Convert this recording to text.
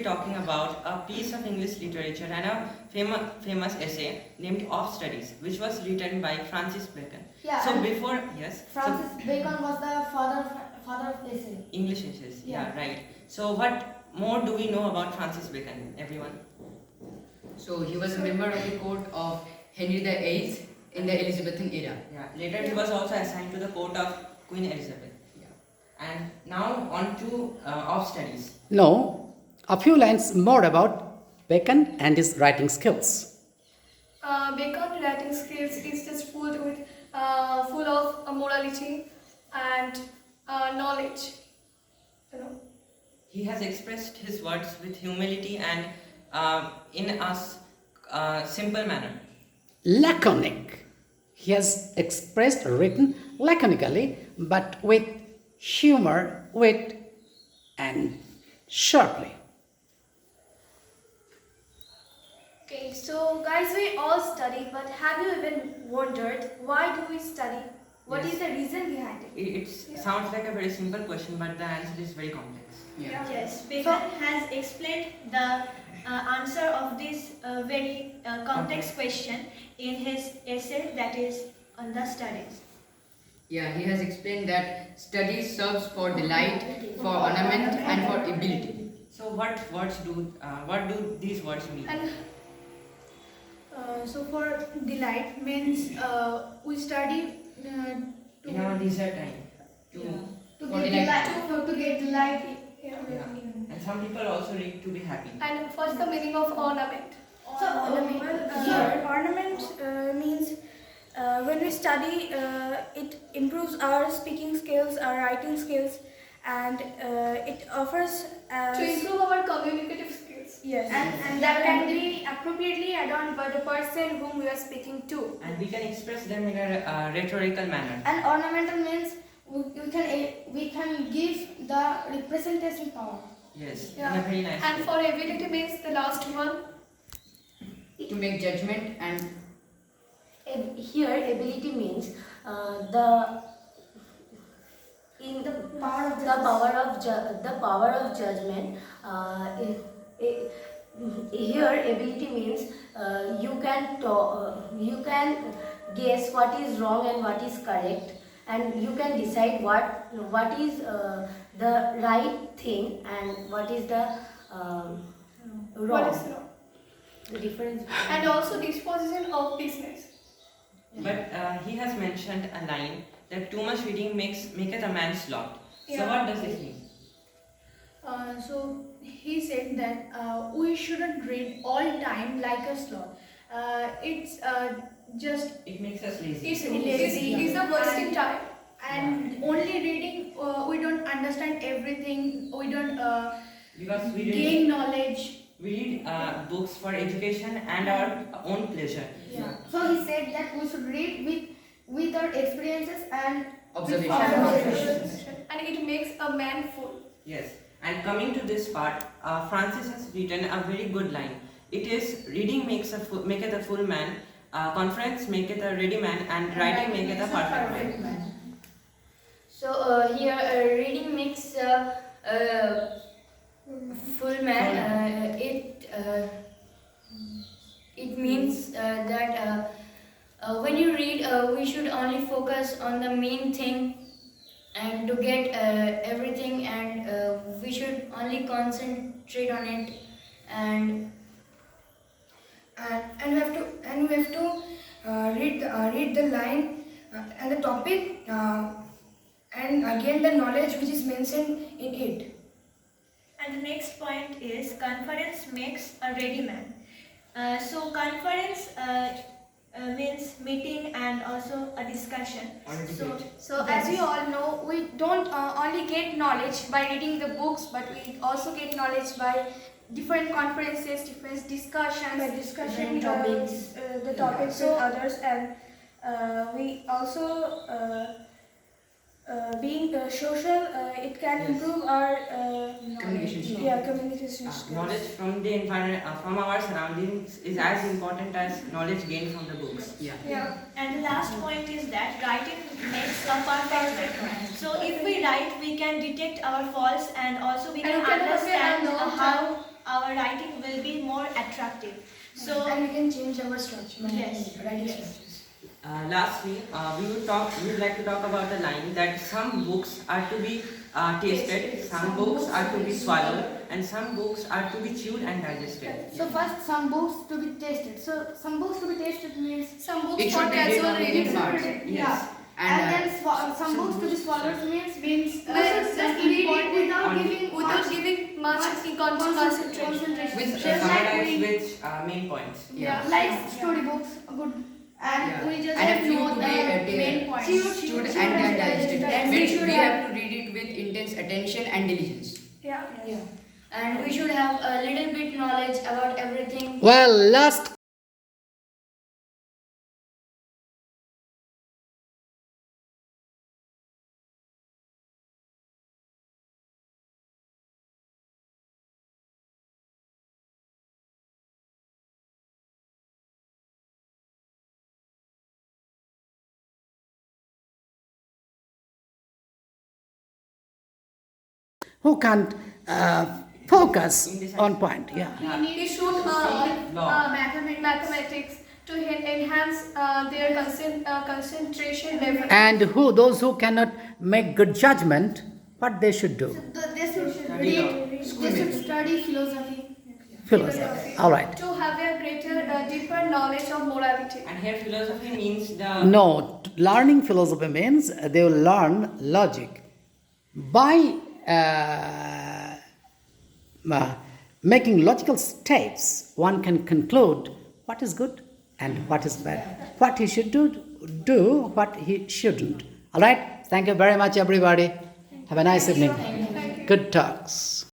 talking about a piece of English literature and a famous essay named Of Studies, which was written by Francis Bacon. Yeah. So before, yes. Francis Bacon was the father of essay. English essays. Yeah. Yeah, right. So what more do we know about Francis Bacon, everyone? So he was a member of the court of Henry VIII in the Elizabethan era. Yeah. Later he was also assigned to the court of Queen Elizabeth. Yeah. And now on to Of Studies. Now, a few lines more about Bacon and his writing skills. Bacon's writing skills is just full of morality and knowledge. You know. He has expressed his words with humility and in a simple manner. Laconic. He has expressed or written laconically, but with humor, wit, and sharply. Okay, so guys, we all study, but have you even wondered why do we study? What is the reason behind it? It sounds like a very simple question, but the answer is very complex. Yeah. Yes, Bacon has explained the answer of this very complex question in his essay that is on the studies. Yeah, he has explained that study serves for delight, for ornament, and for ability. So what do these words mean? And so for delight means we study In our leisure time. to For get delight. delight. To get delight. Yeah. And some people also read to be happy. And what's the meaning of ornament? So, ornament means when we study, it improves our speaking skills, our writing skills, and it offers To improve our communicative skills. yes, and that can be appropriately adorned by the person whom we are speaking to. And we can express them in a rhetorical manner. And ornamental means we can give the representation power. Yes, Yeah. in a very nice And way. for ability means the last one. To make judgment and Here, ability means the in the power of judgment. Here, ability means you can guess what is wrong and what is correct, and you can decide what is the right thing and what is the What wrong. is wrong? The difference. And also disposition of business. But he has mentioned a line that too much reading maketh a man sloth. So Yeah. what does this mean? So he said that we shouldn't read all time like a sloth. It's just It makes us lazy. It's the wasting time. and only reading we don't understand everything. We don't Because we gain knowledge. read books for education and our own pleasure. Yeah. So he said that we should read with our experiences and observation. And it makes a man full. Yes. And coming to this part, Francis has written a very good line. It is reading maketh a full man, conference maketh a ready man, and writing maketh a perfect man. So here reading makes full man. It means that when you read, we should only focus on the main thing and to get everything, and we should only concentrate on it, and We have to read the line and the topic and again the knowledge which is mentioned in it. And the next point is conference makes a ready man. So conference means meeting and also a discussion. Or a debate. So as we all know, we don't only get knowledge by reading the books, but we also get knowledge by different conferences, different discussions, By discussion topics, the topics So- with others, and we also being social, it can Yes. improve our Communication skills. communication skills. Knowledge from the environment, from our surroundings, is as important as knowledge gained from the books. Yeah. And the last point is that writing makes a perfect man. So if we write, we can detect our faults and also we And can we can understand know how our writing will be more attractive. So And we can change our structure. Yes. Writing Yes. structures. Lastly, we would like to talk about the line that some books are to be tasted, some books are to be swallowed, and some books are to be chewed and digested. So first, some books to be tasted. So some books to be tasted means Some books It for should be read casual only reading. in parts. Yes. yeah. And, And then some books to be swallowed means we should just That's read it important. without On- giving Without giving much concentration. concentration. With, Just like Summarize we, which main points. yeah. like storybooks, good, and Yeah. we just And a few know to the be main points. chewed and then digested. And we Means should we have- have to read it with intense attention and diligence. Yeah. And we should have a little bit knowledge about everything. Well, last who can't focus on point. Yeah. We should mathematics to enhance their concentration level. And those who cannot make good judgment, what they should do? They should read, they should study philosophy. Philosophy. All right. To have a greater, deeper knowledge of morality. And here philosophy means the No, learning philosophy means they will learn logic. By making logical steps, one can conclude what is good and what is bad, what he should do, what he shouldn't. All right. Thank you very much, everybody. Have a nice evening. Good talks.